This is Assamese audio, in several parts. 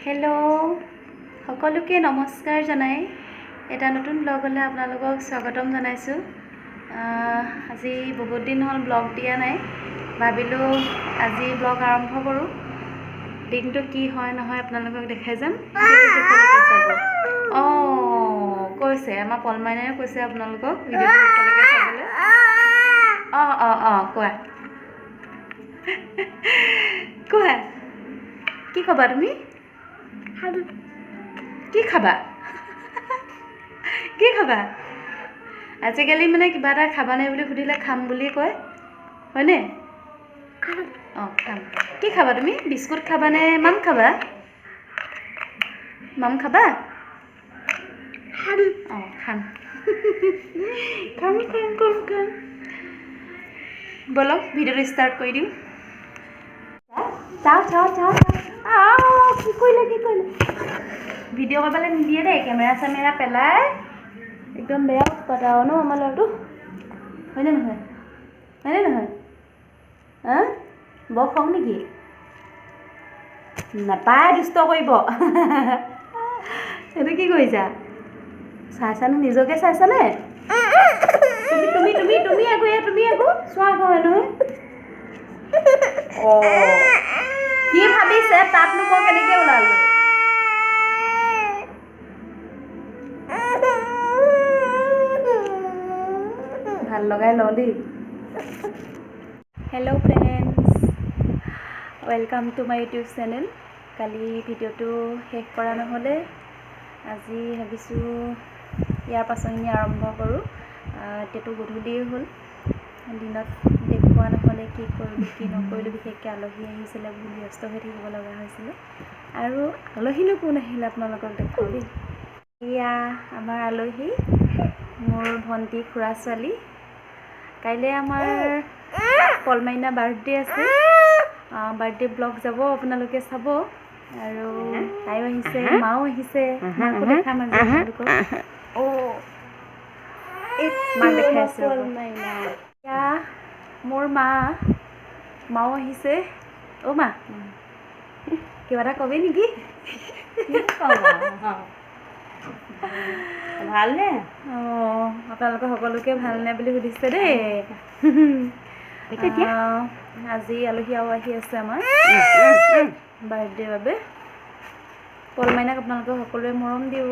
হেল্ল' সকলোকে নমস্কাৰ জনাই এটা নতুন ব্লগলৈ আপোনালোকক স্বাগতম জনাইছোঁ। আজি বহুত দিন হ'ল ব্লগ দিয়া নাই, ভাবিলোঁ আজি ব্লগ আৰম্ভ কৰোঁ। দিনটো কি হয় নহয় আপোনালোকক দেখাই যাম। কৈছে আমাৰ পলমাইনাই কৈছে আপোনালোকক ভিডিঅ'টো শেষলৈকে চাবলৈ। কোৱা কোৱা কি ক'বা তুমি? কি খাবা? কি খাবা? আজিকালি মানে কিবা এটা খাবানে বুলি সুধিলে খাম বুলি কয়, হয়নে? খাম। কি খাবা তুমি? বিস্কুট খাবানে মাম খাবা? মাম খাবা? খাম। খাম। বলক ভিডিঅ'টো ষ্টাৰ্ট কৰি দিওঁ। চাওঁ কি কৰিলে ভিডিঅ' কৰিবলৈ নিদিয়ে দেই, কেমেৰা চেমেৰা পেলাই একদম বেয়া উৎপাত আৰু ন আমাৰ ল'ৰাটো, হয়নে নহয়? বৰ খং নেকি? নাপায়, দুষ্ট কৰিব। সেইটো কি কৰিছা? চাইছানে? নিজকে চাইছানে? তুমি আকৌ চোৱা আকৌ হয় নহয়। কি ভাবিছে তাতনো মই কেনেকে ওলালো? ভাল লগাই লওঁ দেই। Hello' friends, welcome to my YouTube channel. কালি ভিডিঅ'টো শেষ কৰা নহ'লে, আজি ভাবিছোঁ ইয়াৰ পাছৰখিনি আৰম্ভ কৰোঁ। এতিয়াতো গধূলিয়েই হ'ল, দিনত দেখুওৱা নহ'লে কি কৰিলোঁ কি নকৰিলোঁ। বিশেষকৈ আলহী আহিছিলে, বহুত ব্যস্ত হৈ থাকিব লগা হৈছিলে। আৰু আলহীনো কোন আহিলে আপোনালোকক দেখুৱাওঁ দেই। এয়া আমাৰ আলহী, মোৰ ভণ্টি খুৰা ছোৱালী। কাইলৈ আমাৰ পলমাইনা বাৰ্থডে আছে, বাৰ্থডে ব্লগ যাব, আপোনালোকে চাব। আৰু তাইও আহিছে, মাও আহিছে, মাকো দেখাম আজি আপোনালোকক। মাক দেখাই আছোঁ। এতিয়া মোৰ মাও আহিছে। মা কিবা এটা কবি নেকি? ভালনে? আপোনালোকে সকলোকে ভালনে বুলি সুধিছে দেই। আজি আলহী আৰু আহি আছে আমাৰ বাৰ্থডেৰ বাবে। পলমাইনাক আপোনালোকে সকলোৱে মৰম দিব,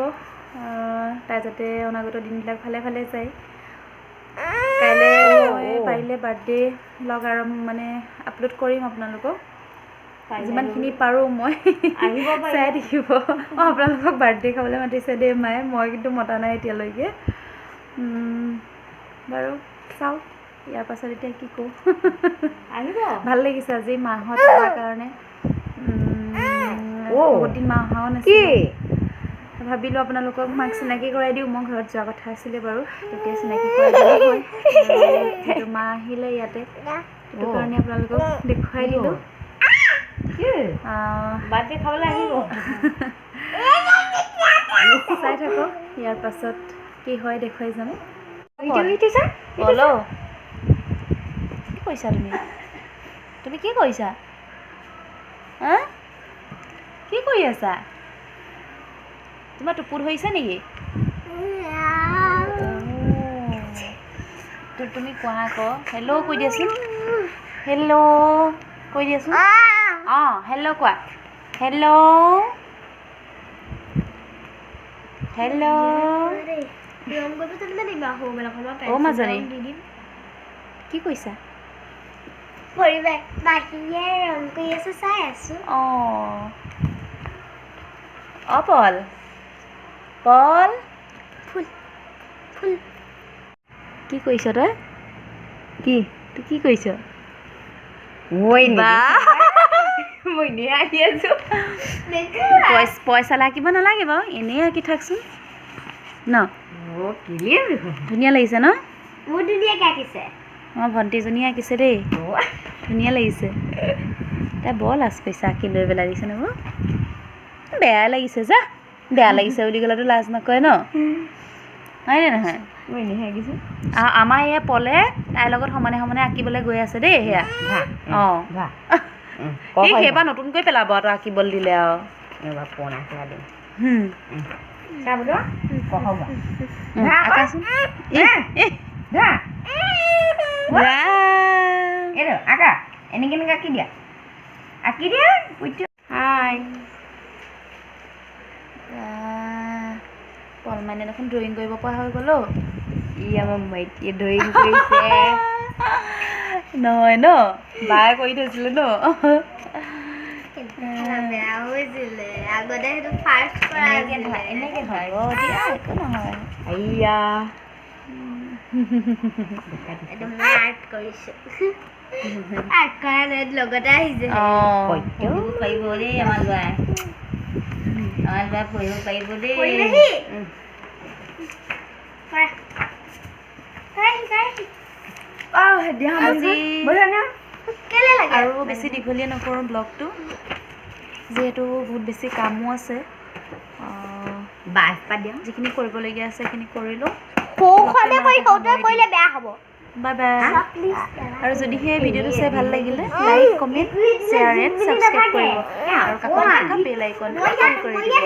তাই যাতে অনাগত দিনবিলাক ভালে ভালে যায়। কাইলৈ মই পাৰিলে বাৰ্থডে ব্লগ আপলোড কৰিম আপোনালোকক, যিমানখিনি পাৰোঁ মই। চাই থাকিব। আপোনালোকক বাৰ্থডে খাবলৈ মাতিছে দেই মায়ে, মই কিন্তু মতা নাই এতিয়ালৈকে। বাৰু চাওঁ ইয়াৰ পাছত এতিয়া কি কওঁ। ভাল লাগিছে আজি মাহঁত অহাৰ কাৰণে। বহুত দিন মা অহাও নাছিলে, ভাবিলোঁ আপোনালোকক মাক চিনাকি কৰাই দিওঁ। মই ঘৰত যোৱা কথা আছিলে বাৰু, তেতিয়া চিনাকি কৰাই দিলোঁ হয়। যিহেতু মা আহিলে ইয়াতে, সেইটো কাৰণে আপোনালোকক দেখুৱাই দিলোঁ। বাৰ্থডে খাবলৈ আহিব, চাই থাকক। ইয়াৰ পাছত কি হয় দেখুৱাই যাম। কি কৰিছা তুমি কি কৰিছা? কি কৰি আছা? তোমাৰ টোপু ধৰিছে নেকি? তুমি কোৱা আকৌ, হেল্ল' কৈ দিয়াচোন। হেল্ল' কৈ দিয়াচোন। হেল্ল' কোৱা। হেল্ল' মাজনী কি কৰিছা? পৰিৱেশ বাহিৰে ৰং কৰি আছো, চাই আছো। পল ফুল কি কৰিছ তই? কি কৰিছ? আঁকি আছো। পইচা লাগিব নালাগে বাৰু, এনেই আঁকি থাকচোন ন। ধুনীয়া লাগিছে ন? বহুত ধুনীয়াকে আঁকিছে। মই ভণ্টিজনীয়ে আঁকিছে দেই, ধুনীয়া লাগিছে। তাই বৰ লাজ কৰিছে আঁকি লৈ পেলাই দিছে ন। বেয়া লাগিছে যা, বেয়া লাগিছে বুলি ক'লেতো লাজ নকৰে ন, হয়নে নহয়? আমাৰ এয়া পলে তাইৰ লগত সমানে সমানে আঁকিবলৈ গৈ আছে দেই। সেয়া সেইবাৰ নতুনকৈ পেলাব আৰু আঁকিবলৈ দিলে আৰু। Nyoba pona sekali. Kamu Sabdo? Kok hawa? Akasun. Dah. Wah. Itu, Aka. Ini kan kaki dia. Kaki dia. Pucuk. Hai. পল মানে দেখোন ড্ৰয়িং কৰিব পৰা হৈ গ'ল অ'। Iya membaiki drawing কৰিছে। নহয় ন বায়ে কৰি থৈছিলে ন বেয়া হৈছিলে আগতে সেইটো ফাৰ্ষ্ট কৰা এনেকে হয়। হ'ব দিয়া একো নহয় Iya. এইটো মই আৰ্ট কৰিছোঁ আৰ্ট কৰা নাই লগতে আহিছে পঢ়িব পাৰিব দেই আমাৰ ল'ৰাই। আমাৰ ল'ৰাই পঢ়িব পাৰিব দেই। কৰিবাহি কৰা দিয়া আজি কেলে লাগে আৰু বেছি দীঘলীয়া নকৰোঁ ব্লগটো যিহেতু বহুত বেছি কামো আছে বাছ পাত দিওঁ। যিখিনি কৰিবলগীয়া আছে সেইখিনি কৰিলোঁ সৌখনে কৰি সৌটোৱে কৰিলে বেয়া হ'ব বাই বাই আৰু যদিহে ভিডিঅ'টো চাই ভাল লাগিলে like comment share and subscribe কৰিব আৰু কাষত থকা বেল আইকনটো অন কৰি দিব